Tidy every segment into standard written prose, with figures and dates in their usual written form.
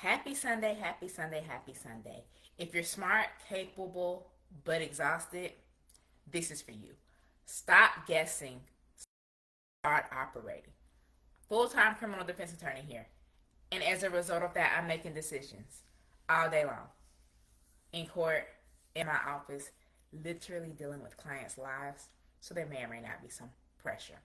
Happy Sunday, happy Sunday, happy Sunday. If you're smart, capable, but exhausted, this is for you. Stop guessing, start operating. Full time criminal defense attorney here. And as a result of that, I'm making decisions all day long in court, in my office, literally dealing with clients' lives. So there may or may not be some pressure.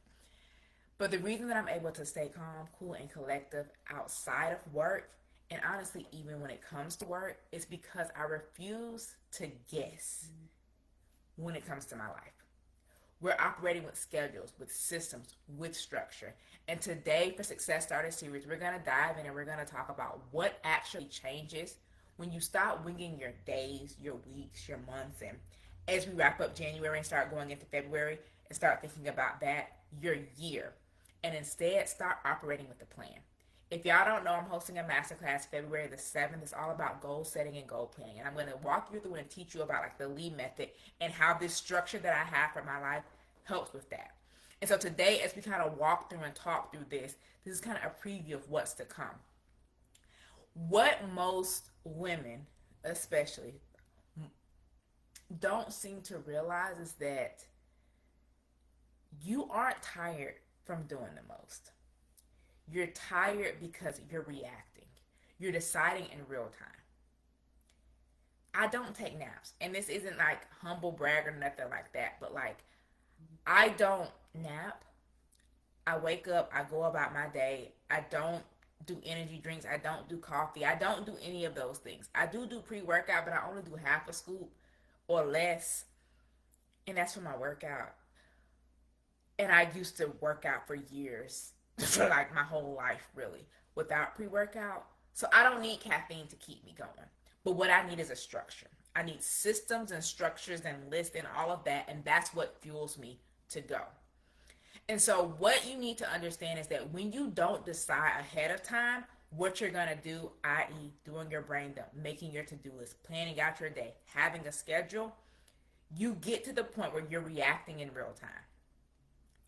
But the reason that I'm able to stay calm, cool, and collective outside of work, and honestly, even when it comes to work, is because I refuse to guess when it comes to my life. We're operating with schedules, with systems, with structure. And today, for Success Starter Series, we're going to dive in and we're going to talk about what actually changes when you stop winging your days, your weeks, your months, and as we wrap up January and start going into February and start thinking about that, your year. And instead, start operating with a plan. If y'all don't know, I'm hosting a masterclass February the 7th. It's all about goal setting and goal planning. And I'm going to walk you through and teach you about like the lead method and how this structure that I have for my life helps with that. And so today, as we kind of walk through and talk through this is kind of a preview of what's to come. What most women, especially, don't seem to realize is that you aren't tired from doing the most. You're tired because you're reacting. You're deciding in real time. I don't take naps. And this isn't like humble brag or nothing like that. But like, I don't nap. I wake up. I go about my day. I don't do energy drinks. I don't do coffee. I don't do any of those things. I do pre-workout, but I only do half a scoop or less. And that's for my workout. And I used to work out for years. For like my whole life, really, without pre-workout. So I don't need caffeine to keep me going. But what I need is a structure. I need systems and structures and lists and all of that. And that's what fuels me to go. And so what you need to understand is that when you don't decide ahead of time what you're going to do, i.e. doing your brain dump, making your to-do list, planning out your day, having a schedule, you get to the point where you're reacting in real time.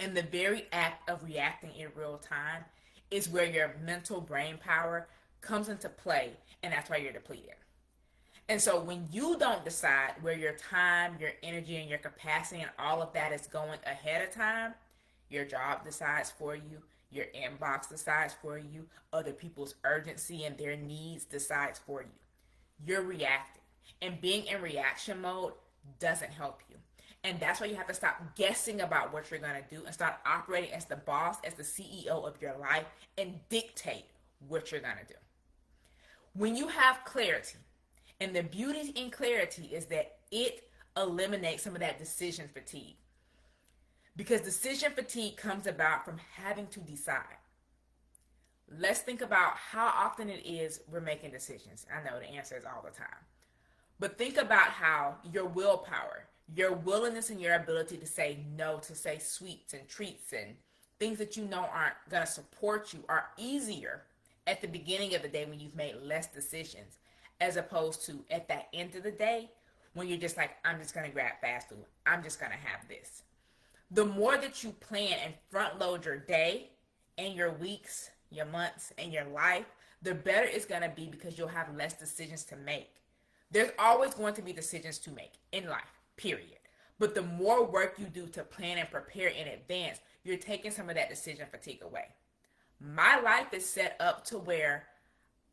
And the very act of reacting in real time is where your mental brain power comes into play, and that's why you're depleted. And so when you don't decide where your time, your energy, and your capacity and all of that is going ahead of time, your job decides for you, your inbox decides for you, other people's urgency and their needs decides for you. You're reacting. And being in reaction mode doesn't help you. And that's why you have to stop guessing about what you're going to do and start operating as the boss, as the CEO of your life, and dictate what you're going to do. When you have clarity, and the beauty in clarity is that it eliminates some of that decision fatigue. Because decision fatigue comes about from having to decide. Let's think about how often it is we're making decisions. I know the answer is all the time. But think about how your willpower, your willingness and your ability to say no, to say sweets and treats and things that you know aren't going to support you are easier at the beginning of the day when you've made less decisions, as opposed to at the end of the day when you're just like, I'm just going to grab fast food. I'm just going to have this. The more that you plan and front load your day and your weeks, your months, and your life, the better it's going to be because you'll have less decisions to make. There's always going to be decisions to make in life. Period. But the more work you do to plan and prepare in advance, you're taking some of that decision fatigue away. My life is set up to where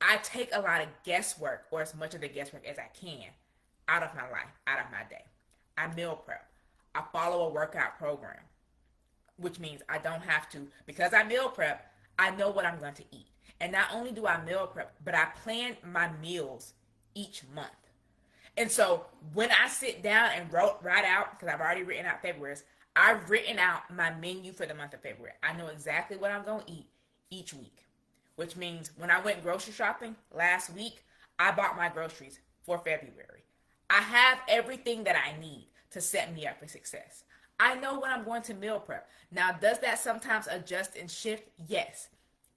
I take a lot of guesswork, or as much of the guesswork as I can, out of my life, out of my day. I meal prep. I follow a workout program, which means I don't have to, because I meal prep, I know what I'm going to eat. And not only do I meal prep, but I plan my meals each month. And so when I sit down and write out, because I've already written out February's, I've written out my menu for the month of February. I know exactly what I'm going to eat each week, which means when I went grocery shopping last week, I bought my groceries for February. I have everything that I need to set me up for success. I know when I'm going to meal prep. Now, does that sometimes adjust and shift? Yes.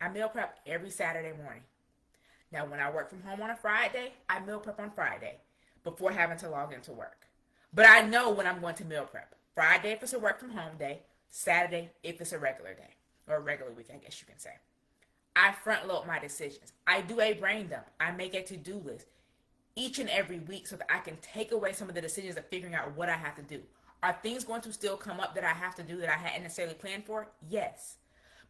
I meal prep every Saturday morning. Now, when I work from home on a Friday, I meal prep on Friday before having to log into work. But I know when I'm going to meal prep. Friday if it's a work from home day, Saturday if it's a regular day, or a regular week, I guess you can say. I front load my decisions. I do a brain dump. I make a to-do list each and every week so that I can take away some of the decisions of figuring out what I have to do. Are things going to still come up that I have to do that I hadn't necessarily planned for? Yes.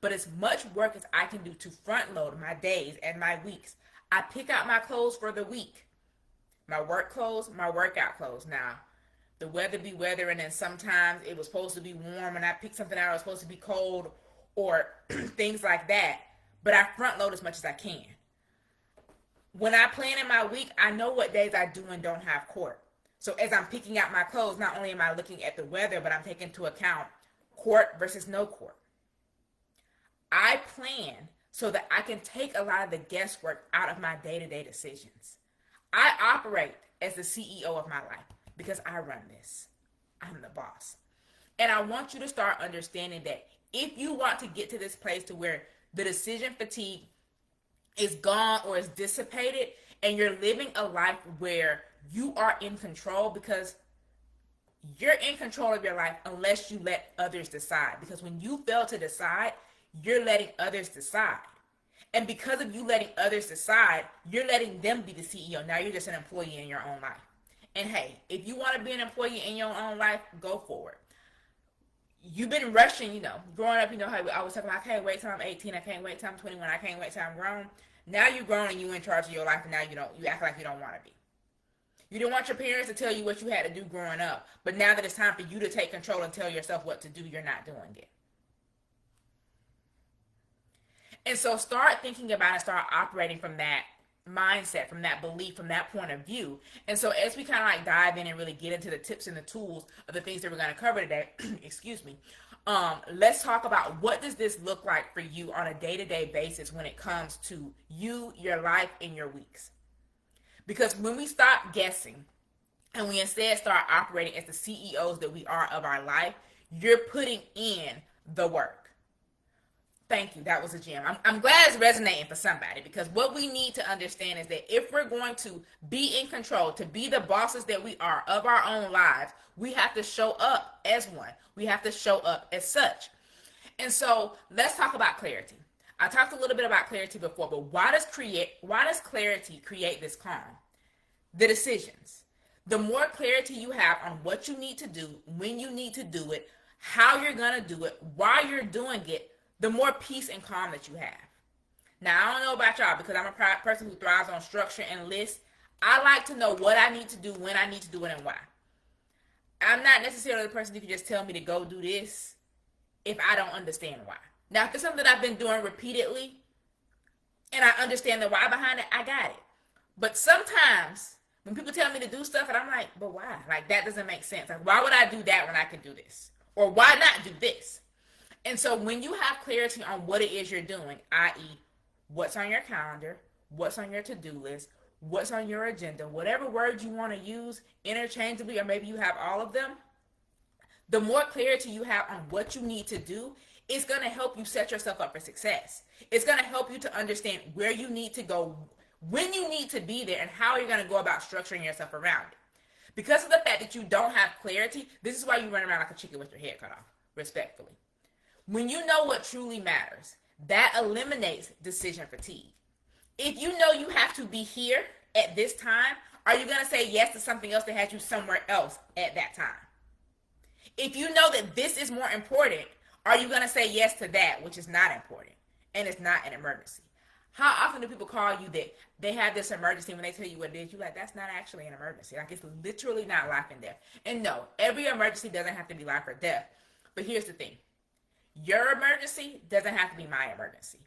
But as much work as I can do to front load my days and my weeks, I pick out my clothes for the week. My work clothes, my workout clothes. Now, the weather be weather, and then sometimes it was supposed to be warm and I picked something out that was supposed to be cold or things like that. But I front load as much as I can. When I plan in my week, I know what days I do and don't have court. So as I'm picking out my clothes, not only am I looking at the weather, but I'm taking into account court versus no court. I plan so that I can take a lot of the guesswork out of my day-to-day decisions. I operate as the CEO of my life because I run this. I'm the boss. And I want you to start understanding that if you want to get to this place to where the decision fatigue is gone or is dissipated and you're living a life where you are in control, because you're in control of your life unless you let others decide. Because when you fail to decide, you're letting others decide. And because of you letting others decide, you're letting them be the CEO. Now you're just an employee in your own life. And hey, if you want to be an employee in your own life, go for it. You've been rushing, growing up, how I was talking about, I can't wait till I'm 18, I can't wait till I'm 21, I can't wait till I'm grown. Now you're grown and you're in charge of your life, and now you act like you don't want to be. You didn't want your parents to tell you what you had to do growing up, but now that it's time for you to take control and tell yourself what to do, you're not doing it. And so start thinking about and start operating from that mindset, from that belief, from that point of view. And so as we kind of like dive in and really get into the tips and the tools of the things that we're going to cover today, excuse me, let's talk about what does this look like for you on a day-to-day basis when it comes to you, your life, and your weeks. Because when we stop guessing and we instead start operating as the CEOs that we are of our life, you're putting in the work. Thank you. That was a gem. I'm glad it's resonating for somebody, because what we need to understand is that if we're going to be in control, to be the bosses that we are of our own lives, we have to show up as one. We have to show up as such. And so let's talk about clarity. I talked a little bit about clarity before, but why does clarity create this calm? The decisions. The more clarity you have on what you need to do, when you need to do it, how you're going to do it, why you're doing it, the more peace and calm that you have. Now, I don't know about y'all, because I'm a person who thrives on structure and lists. I like to know what I need to do, when I need to do it, and why. I'm not necessarily the person who can just tell me to go do this if I don't understand why. Now, if it's something that I've been doing repeatedly and I understand the why behind it, I got it. But sometimes when people tell me to do stuff and I'm like, but why? Like, that doesn't make sense. Like, why would I do that when I can do this? Or why not do this? And so when you have clarity on what it is you're doing, i.e., what's on your calendar, what's on your to-do list, what's on your agenda, whatever words you want to use interchangeably, or maybe you have all of them, the more clarity you have on what you need to do, it's going to help you set yourself up for success. It's going to help you to understand where you need to go, when you need to be there, and how you're going to go about structuring yourself around it. Because of the fact that you don't have clarity, this is why you run around like a chicken with your head cut off, respectfully. When you know what truly matters, that eliminates decision fatigue. If you know you have to be here at this time, are you going to say yes to something else that has you somewhere else at that time? If you know that this is more important, are you going to say yes to that, which is not important and it's not an emergency? How often do people call you that they have this emergency, when they tell you what it is, you're like, that's not actually an emergency. Like, it's literally not life and death. And no, every emergency doesn't have to be life or death. But here's the thing. Your emergency doesn't have to be my emergency.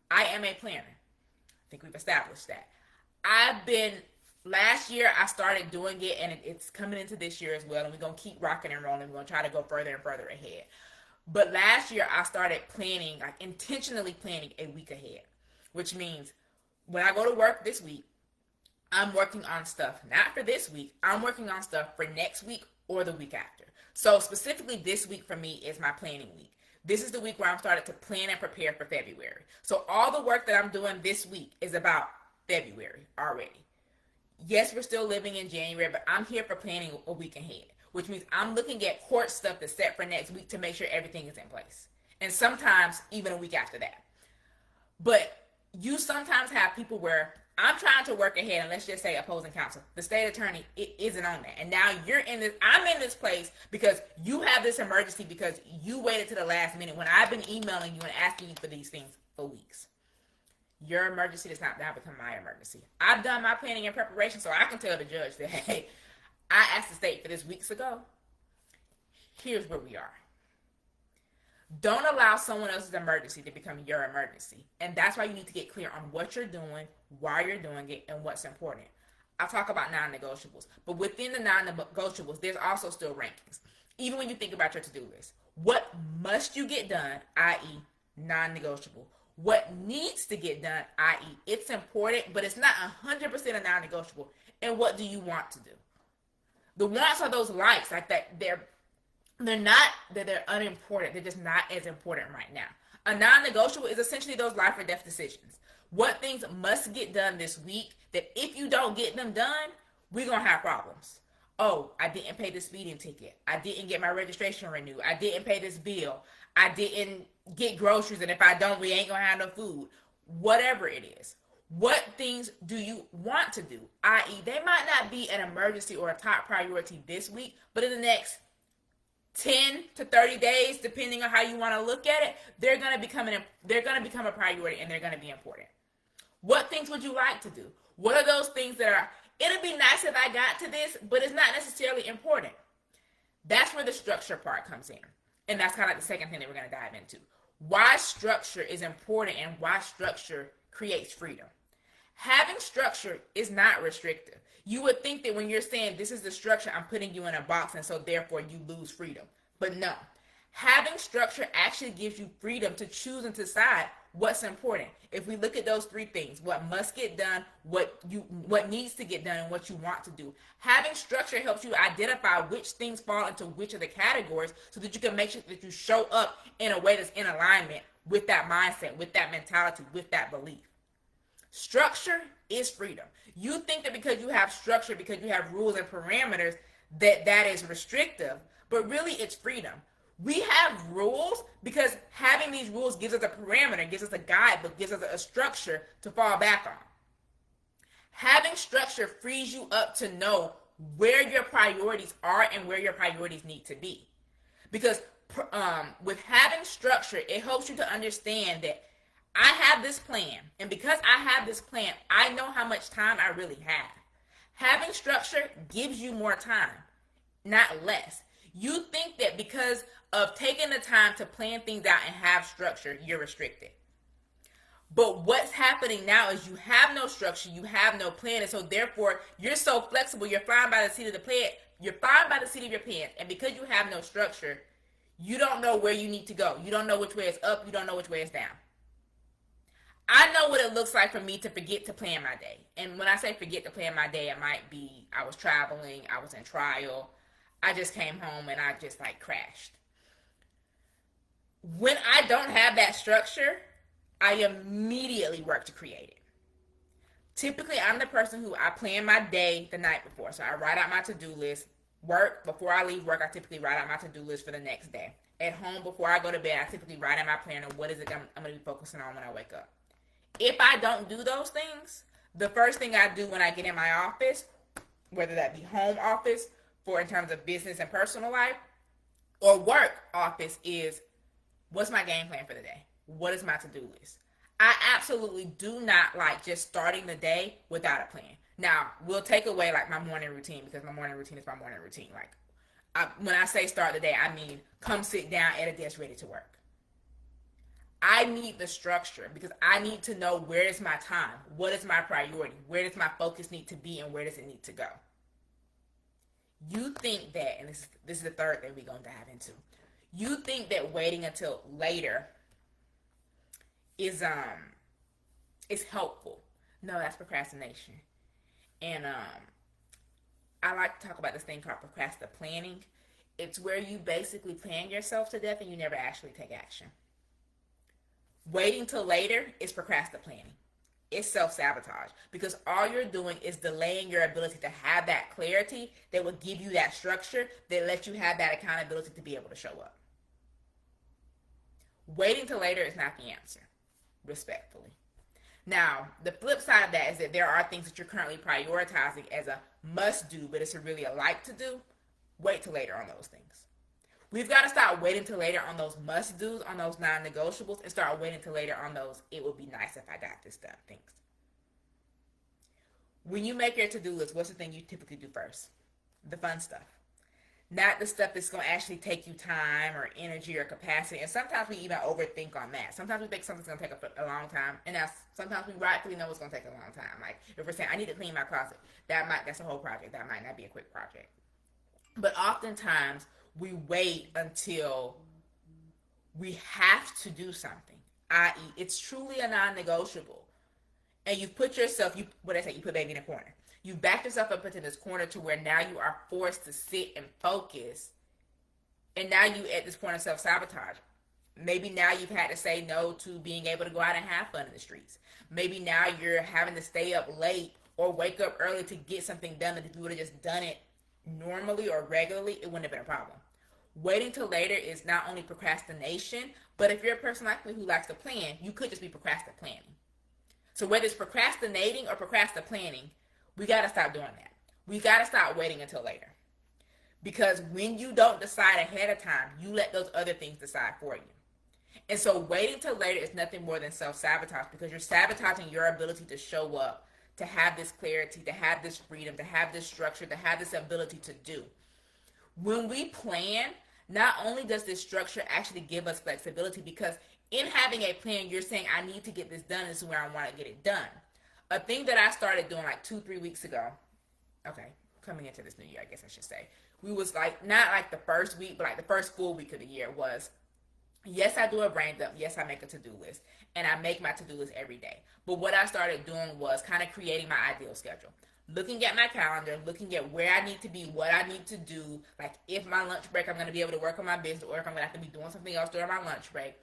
I am a planner. I think we've established that. Last year I started doing it, and it's coming into this year as well, and we're going to keep rocking and rolling. We're going to try to go further and further ahead. But last year I started planning, like intentionally planning a week ahead, which means when I go to work this week, I'm working on stuff not for this week. I'm working on stuff for next week or the week after. So specifically this week for me is my planning week. This is the week where I'm started to plan and prepare for February. So all the work that I'm doing this week is about February already. Yes, we're still living in January, but I'm here for planning a week ahead, which means I'm looking at court stuff that's set for next week to make sure everything is in place. And sometimes even a week after that. But You sometimes have people where I'm trying to work ahead, and let's just say opposing counsel, the state attorney isn't on that, and now I'm in this place because you have this emergency because you waited to the last minute when I've been emailing you and asking you for these things for weeks. Your emergency does not now become my emergency. I've done my planning and preparation, so I can tell the judge that, hey, I asked the state for this weeks ago. Here's where we are. Don't allow someone else's emergency to become your emergency. And that's why you need to get clear on what you're doing, why you're doing it, and what's important. I'll talk about non-negotiables. But within the non-negotiables, there's also still rankings. Even when you think about your to-do list. What must you get done, i.e. non-negotiable? What needs to get done, i.e. it's important, but it's not 100% a non-negotiable. And what do you want to do? The wants are those likes, like that they're not that they're unimportant. They're just not as important right now. A non-negotiable is essentially those life or death decisions. What things must get done this week that if you don't get them done, we're going to have problems. Oh, I didn't pay the speeding ticket. I didn't get my registration renewed. I didn't pay this bill. I didn't get groceries, and if I don't, we ain't going to have no food. Whatever it is. What things do you want to do? I.e., they might not be an emergency or a top priority this week, but in the next 10 to 30 days, depending on how you want to look at it, they're going to become a priority, and they're going to be important. What things would you like to do? What are those things that are, it'll be nice if I got to this, but it's not necessarily important. That's where the structure part comes in. And that's kind of like the second thing that we're going to dive into. Why structure is important and why structure creates freedom. Having structure is not restrictive. You would think that when you're saying this is the structure, I'm putting you in a box and so therefore you lose freedom. But no. Having structure actually gives you freedom to choose and decide what's important. If we look at those three things, what must get done, what needs to get done, and what you want to do. Having structure helps you identify which things fall into which of the categories so that you can make sure that you show up in a way that's in alignment with that mindset, with that mentality, with that belief. Structure is freedom. You think that because you have structure, because you have rules and parameters, that is restrictive, but really it's freedom. We have rules because having these rules gives us a parameter, gives us a guidebook, gives us a structure to fall back on. Having structure frees you up to know where your priorities are and where your priorities need to be. Because with having structure, it helps you to understand that I have this plan, and because I have this plan, I know how much time I really have. Having structure gives you more time, not less. You think that because of taking the time to plan things out and have structure, you're restricted. But what's happening now is you have no structure, you have no plan, and so therefore you're so flexible, you're flying by the seat of the pants, you're flying by the seat of your pants, and because you have no structure, you don't know where you need to go. You don't know which way is up, you don't know which way is down. I know what it looks like for me to forget to plan my day. And when I say forget to plan my day, it might be I was traveling, I was in trial, I just came home and I just crashed. When I don't have that structure, I immediately work to create it. Typically, I'm the person who I plan my day the night before. So I write out my to-do list. Before I leave work, I typically write out my to-do list for the next day. At home, before I go to bed, I typically write in my planner what is it I'm going to be focusing on when I wake up. If I don't do those things, the first thing I do when I get in my office, whether that be home office for in terms of business and personal life, or work office, is what's my game plan for the day? What is my to-do list? I absolutely do not like just starting the day without a plan. Now, we'll take away my morning routine because my morning routine is my morning routine. When I say start the day, I mean come sit down at a desk ready to work. I need the structure because I need to know where is my time, what is my priority, where does my focus need to be, and where does it need to go. You think that, and this is the third thing we're going to dive into. You think that waiting until later is helpful. No, that's procrastination. And I like to talk about this thing called procrastinating. It's where you basically plan yourself to death and you never actually take action. Waiting till later is procrastinating. It's self-sabotage because all you're doing is delaying your ability to have that clarity that will give you that structure that lets you have that accountability to be able to show up. Waiting till later is not the answer, respectfully. Now, the flip side of that is that there are things that you're currently prioritizing as a must do, but it's really a like to do. Wait till later on those things. We've got to start waiting till later on those must do's, on those non negotiables, and start waiting till later on those it would be nice if I got this done things. When you make your to do list, what's the thing you typically do first? The fun stuff. Not the stuff that's going to actually take you time or energy or capacity. And sometimes we even overthink on that. Sometimes we think something's going to take a long time. And sometimes we rightfully know it's going to take a long time. Like if we're saying, I need to clean my closet, that's a whole project. That might not be a quick project. But oftentimes we wait until we have to do something, i.e., it's truly a non-negotiable. And you've put yourself, you put baby in a corner. You backed yourself up into this corner to where now you are forced to sit and focus. And now you at this point of self-sabotage. Maybe now you've had to say no to being able to go out and have fun in the streets. Maybe now you're having to stay up late or wake up early to get something done that if you would have just done it normally or regularly, it wouldn't have been a problem. Waiting till later is not only procrastination, but if you're a person like me who likes to plan, you could just be procrastinating. So whether it's procrastinating or procrastinating, we got to stop doing that. We got to stop waiting until later. Because when you don't decide ahead of time, you let those other things decide for you. And so waiting till later is nothing more than self-sabotage, because you're sabotaging your ability to show up, to have this clarity, to have this freedom, to have this structure, to have this ability to do. When we plan, not only does this structure actually give us flexibility, because in having a plan, you're saying, I need to get this done. This is where I want to get it done. A thing that I started doing like 2-3 weeks ago, okay, coming into this new year, I guess I should say, we was like, not like the first week, but like the first full week of the year was, yes, I do a brain dump. Yes, I make a to-do list. And I make my to-do list every day. But what I started doing was kind of creating my ideal schedule. Looking at my calendar, looking at where I need to be, what I need to do. Like if my lunch break, I'm going to be able to work on my business, or if I'm going to have to be doing something else during my lunch break.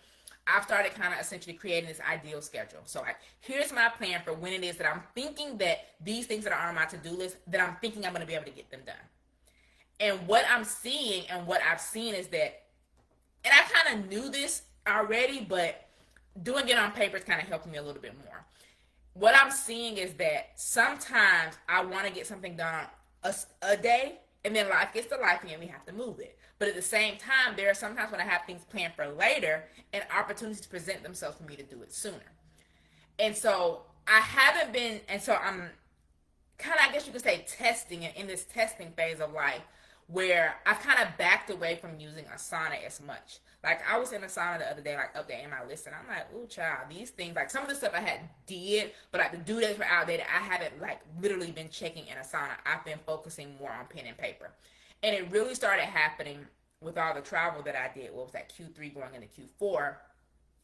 I've started kind of essentially creating this ideal schedule. So like, here's my plan for when it is that I'm thinking that these things that are on my to-do list, that I'm thinking I'm going to be able to get them done. And what I'm seeing and what I've seen is that, and I kind of knew this already, but doing it on paper is kind of helping me a little bit more. What I'm seeing is that sometimes I want to get something done a day, and then life gets to life and we have to move it. But at the same time, there are sometimes when I have things planned for later and opportunities present themselves for me to do it sooner. And so I haven't been, and so I'm kind of, I guess you could say, testing and in this testing phase of life where I've kind of backed away from using Asana as much. Like I was in Asana the other day, like updating my list, and I'm like, ooh, child, these things, like some of the stuff I had did, but like the due dates were outdated. I haven't like literally been checking in Asana. I've been focusing more on pen and paper. And it really started happening with all the travel that I did. What was that, Q3 going into Q4?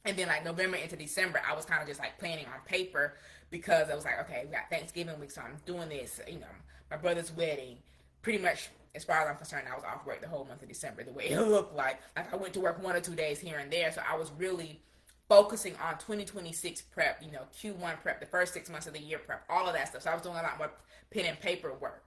And then like November into December, I was kind of just like planning on paper because I was like, okay, we got Thanksgiving week, so I'm doing this, you know, my brother's wedding. Pretty much, as far as I'm concerned, I was off work the whole month of December, the way it looked like. Like I went to work 1 or 2 days here and there, so I was really focusing on 2026 prep, you know, Q1 prep, the first 6 months of the year prep, all of that stuff. So I was doing a lot more pen and paper work.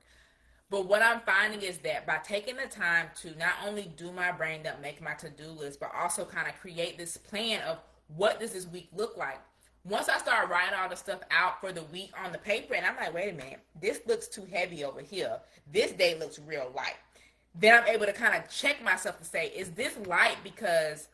But what I'm finding is that by taking the time to not only do my brain dump, make my to-do list, but also kind of create this plan of what does this week look like. Once I start writing all the stuff out for the week on the paper, and I'm like, wait a minute, this looks too heavy over here. This day looks real light. Then I'm able to kind of check myself to say, is this light because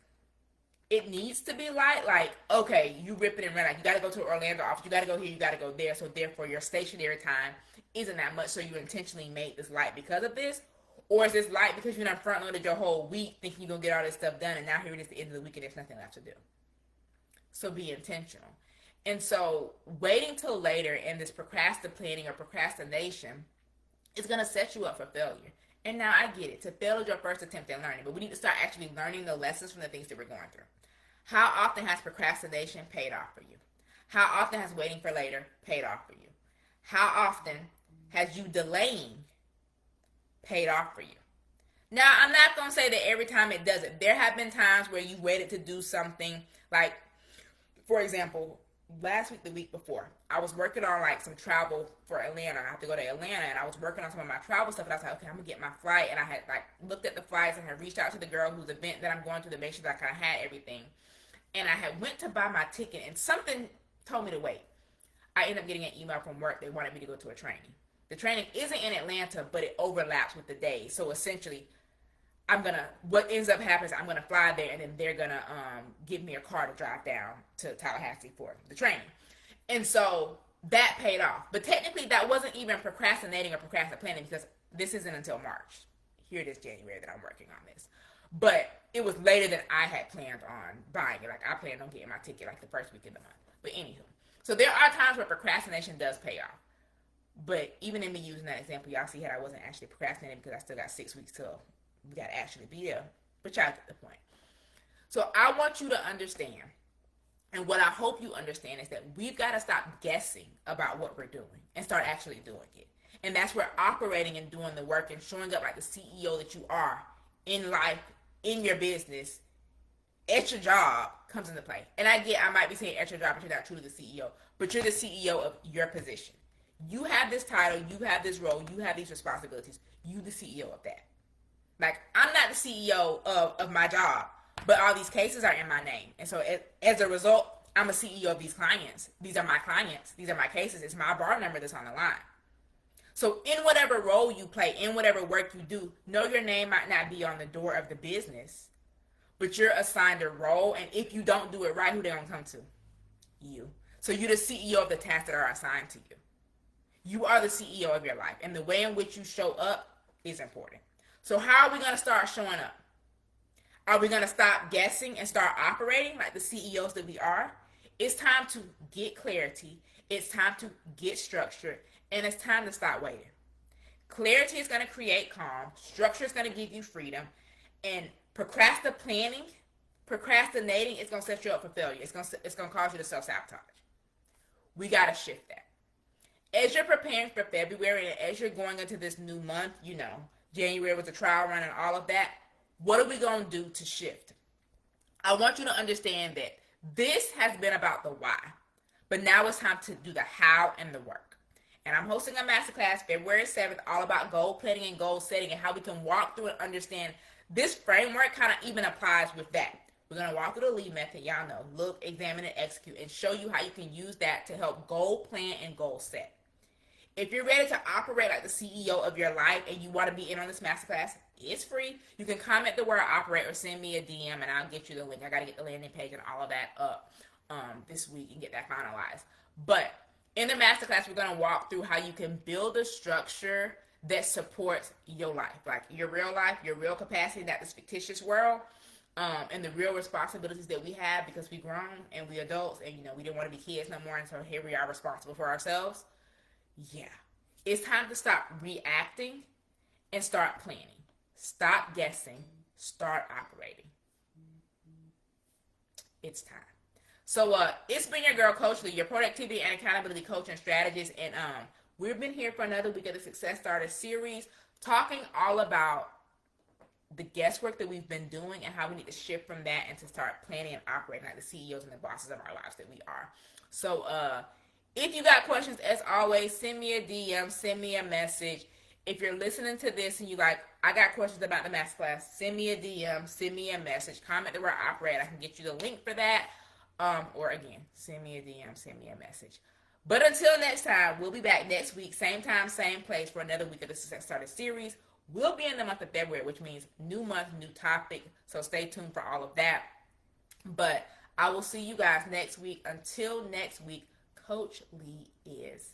it needs to be light? Like, okay, you rip it and run. Like, you got to go to the Orlando office. You got to go here. You got to go there. So therefore, your stationary time isn't that much. So you intentionally made this light because of this? Or is this light because you're not front loaded your whole week thinking you're going to get all this stuff done, and now here it is the end of the week and there's nothing left to do? So be intentional. And so waiting till later and this procrastinating or procrastination is going to set you up for failure. And now I get it. To fail is your first attempt at learning, but we need to start actually learning the lessons from the things that we're going through. How often has procrastination paid off for you? How often has waiting for later paid off for you? How often has you delaying paid off for you? Now, I'm not going to say that every time it doesn't. There have been times where you waited to do something, like, for example, last week, the week before, I was working on like some travel for Atlanta. I have to go to Atlanta, and I was working on some of my travel stuff, and I was like, okay, I'm gonna get my flight. And I had like looked at the flights and had reached out to the girl whose event that I'm going to make sure that I kind of had everything. And I had went to buy my ticket, and something told me to wait. I ended up getting an email from work. They wanted me to go to a training. The training isn't in Atlanta, but it overlaps with the days. So essentially, what ends up happening is I'm gonna fly there, and then they're gonna give me a car to drive down to Tallahassee for the training. And so that paid off. But technically, that wasn't even procrastinating or planning, because this isn't until March. Here it is, January, that I'm working on this. But it was later than I had planned on buying it. Like, I planned on getting my ticket like the first week of the month. But anywho, so there are times where procrastination does pay off. But even in me using that example, y'all see how I wasn't actually procrastinating, because I still got 6 weeks till we got to actually be there. But y'all get the point. So I want you to understand, and what I hope you understand, is that we've got to stop guessing about what we're doing and start actually doing it. And that's where operating and doing the work and showing up like the CEO that you are in life, in your business, at your job, comes into play. And I might be saying at your job, but you're not truly the CEO. But you're the CEO of your position. You have this title, you have this role, you have these responsibilities. You the CEO of that. Like, I'm not the CEO of my job, but all these cases are in my name. And so as a result, I'm a CEO of these clients. These are my clients. These are my cases. It's my bar number that's on the line. So in whatever role you play, in whatever work you do, know your name might not be on the door of the business, but you're assigned a role. And if you don't do it right, who they gonna come to? You. So you're the CEO of the tasks that are assigned to you. You are the CEO of your life. And the way in which you show up is important. So how are we going to start showing up? Are we going to stop guessing and start operating like the CEOs that we are? It's time to get clarity. It's time to get structure. And it's time to stop waiting. Clarity is going to create calm. Structure is going to give you freedom. And procrastinating is going to set you up for failure. It's going to cause you to self-sabotage. We got to shift that. As you're preparing for February and as you're going into this new month, January was a trial run and all of that, what are we going to do to shift? I want you to understand that this has been about the why, but now it's time to do the how and the work. And I'm hosting a masterclass February 7th, all about goal planning and goal setting and how we can walk through and understand this framework kind of even applies with that. We're going to walk through the LEAD method, y'all know, look, examine, and execute, and show you how you can use that to help goal plan and goal set. If you're ready to operate like the CEO of your life and you want to be in on this masterclass, it's free. You can comment the word operate or send me a DM and I'll get you the link. I got to get the landing page and all of that up this week and get that finalized. But in the masterclass, we're going to walk through how you can build a structure that supports your life, like your real life, your real capacity, not this fictitious world, and the real responsibilities that we have because we grown and we adults and, we didn't want to be kids no more. And so here we are responsible for ourselves. Yeah, it's time to stop reacting and start planning. Stop guessing, start operating. It's time. So it's been your girl, Coach Lee, your productivity and accountability coach and strategist. And we've been here for another week of the Success Starter series, talking all about the guesswork that we've been doing and how we need to shift from that and to start planning and operating like the CEOs and the bosses of our lives that we are. So if you got questions, as always, send me a DM, send me a message. If you're listening to this and you like, I got questions about the masterclass, send me a DM, send me a message, comment the word operate. I can get you the link for that. Or again, send me a DM, send me a message. But until next time, we'll be back next week, same time, same place for another week of the Success Starter series. We'll be in the month of February, which means new month, new topic. So stay tuned for all of that. But I will see you guys next week. Until next week, Coach Lee is